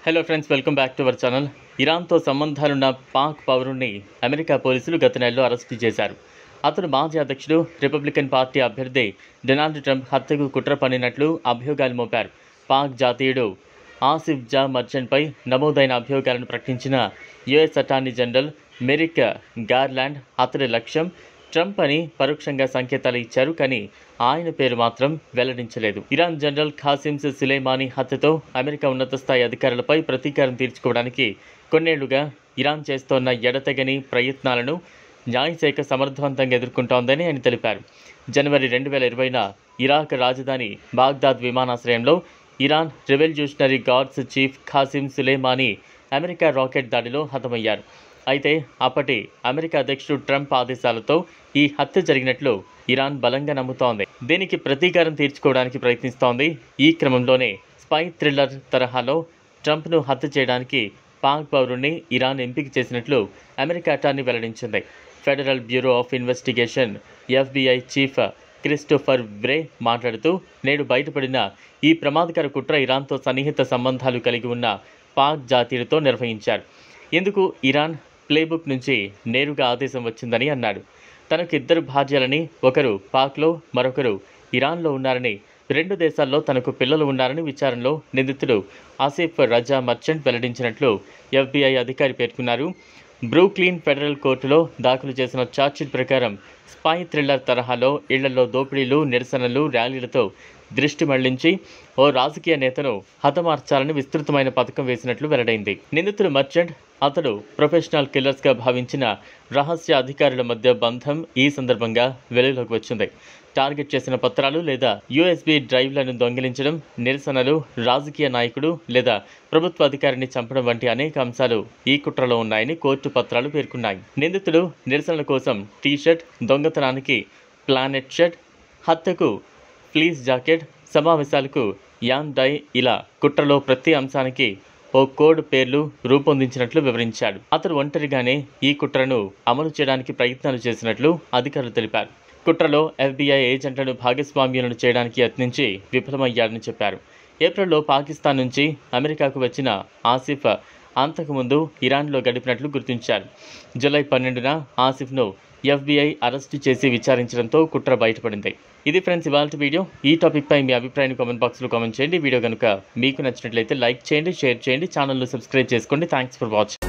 Hello friends, welcome back to our channel. ఇరాన్తో సంబంధాలున్న పాక్ పౌరుణ్ణి అమెరికా పోలీసులు గత నెలలో అరెస్టు చేశారు. అతను మాజీ అధ్యక్షుడు, రిపబ్లికన్ పార్టీ అభ్యర్థి డొనాల్డ్ ట్రంప్ హత్యకు కుట్ర పన్నినట్లు అభియోగాలు మోపారు. పాక్ జాతీయుడు ఆసిఫ్ జా మర్చెంట్పై నమోదైన అభియోగాలను ప్రకటించిన US attorney general Merrick garland అతడి లక్ష్యం ట్రంప్ అని పరోక్షంగా సంకేతాలు ఇచ్చారు, కానీ ఆయన పేరు మాత్రం వెల్లడించలేదు. ఇరాన్ జనరల్ ఖాసిం సులేమానీ హత్యతో అమెరికా ఉన్నత స్థాయి అధికారులపై ప్రతీకారం తీర్చుకోవడానికి కొన్నేళ్లుగా ఇరాన్ చేస్తోన్న ఎడతెగని ప్రయత్నాలను న్యాయశాఖ సమర్థవంతంగా ఎదుర్కొంటోందని ఆయన తెలిపారు. జనవరి 2020న ఇరాక్ రాజధాని బాగ్దాద్ విమానాశ్రయంలో Iran revolutionary guards chief Qasem Soleimani America rocket దాడిలో హతమయ్యారు. అయితే అప్పటి అమెరికా అధ్యక్షుడు ట్రంప్ ఆదేశాలతో ఈ హత్య జరిగినట్లు ఇరాన్ బలంగా నమ్ముతోంది. దీనికి ప్రతీకారం తీర్చుకోవడానికి ప్రయత్నిస్తోంది. ఈ క్రమంలోనే స్పై థ్రిల్లర్ తరహాలో ట్రంప్ను హత్య చేయడానికి పాక్ పౌరుణ్ణి ఇరాన్ ఎంపిక చేసినట్లు అమెరికా అటార్నీ వెల్లడించింది. Federal Bureau of Investigation FBI chief Christopher Wray మాట్లాడుతూ, నేడు బయటపడిన ఈ ప్రమాదకర కుట్ర ఇరాన్తో సన్నిహిత సంబంధాలు కలిగి ఉన్న పాక్ జాతీయులతో నిర్వహించారు. ఇందుకు ఇరాన్ ప్లేబుక్ నుంచి నేరుగా ఆదేశం వచ్చిందని అన్నాడు. తనకు 2 భార్యలని, ఒకరు పాక్లో మరొకరు ఇరాన్లో ఉన్నారని, 2 దేశాల్లో తనకు పిల్లలు ఉన్నారని విచారణలో నిందితుడు ఆసిఫ్ రజా మర్చెంట్ వెల్లడించినట్లు FBI అధికారి పేర్కొన్నారు. బ్రూక్లిన్ ఫెడరల్ కోర్టులో దాఖలు చేసిన ఛార్జ్షీట్ ప్రకారం స్పై థ్రిల్లర్ తరహాలో ఇళ్లలో దోపిడీలు, నిరసనలు, ర్యాలీలతో దృష్టి మళ్లించి ఓ రాజకీయ నేతను హతమార్చాలని విస్తృతమైన పథకం వేసినట్లు వెల్లడైంది. నిందితుడు మర్చెంట్, అతడు ప్రొఫెషనల్ కిల్లర్స్గా భావించిన రహస్య అధికారుల మధ్య బంధం ఈ సందర్భంగా వెలుగులోకి వచ్చింది. టార్గెట్ చేసిన పత్రాలు లేదా USB డ్రైవ్లను దొంగిలించడం, నిరసనలు, రాజకీయ నాయకుడు లేదా ప్రభుత్వ అధికారిని చంపడం వంటి అనేక అంశాలు ఈ కుట్రలో ఉన్నాయని కోర్టు పత్రాలు పేర్కొన్నాయి. నిందితుడు నిరసనల కోసం టీ-షర్ట్, దొంగతనానికి ప్లానెట్ షర్ట్, హత్యకు ఫ్లీస్ జాకెట్, సమావేశాలకు యాన్ డై ఇలా కుట్రలో ప్రతి అంశానికి ఓ కోడ్ పేర్లు రూపొందించినట్లు వివరించాడు. అతడు ఒంటరిగానే ఈ కుట్రను అమలు చేయడానికి ప్రయత్నాలు చేసినట్లు అధికారులు తెలిపారు. కుట్రలో FBI ఏజెంట్లను భాగస్వామ్యులను చేయడానికి యత్నించి విఫలమయ్యాడని చెప్పారు. ఏప్రిల్లో పాకిస్తాన్ నుంచి అమెరికాకు వచ్చిన ఆసిఫ్ అంతకుముందు ఇరాన్లో గడిపినట్లు గుర్తించారు. జూలై 12న ఆసిఫ్ను FBI అరెస్టు చేసి విచారించడంతో కుట్ర బయటపడింది. ఇది ఫ్రెండ్స్ ఇవాల్టి వీడియో. ఈ టాపిక్పై మీ అభిప్రాయాన్ని కామెంట్ బాక్స్లో కామెంట్ చేయండి. వీడియో కనుక మీకు నచ్చినట్లయితే లైక్ చేయండి, షేర్ చేయండి, ఛానల్ను సబ్స్క్రైబ్ చేసుకోండి. Thanks for watching.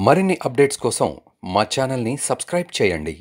మరిన్ని అప్డేట్స్ కోసం మా ఛానల్ని సబ్స్క్రైబ్ చేయండి.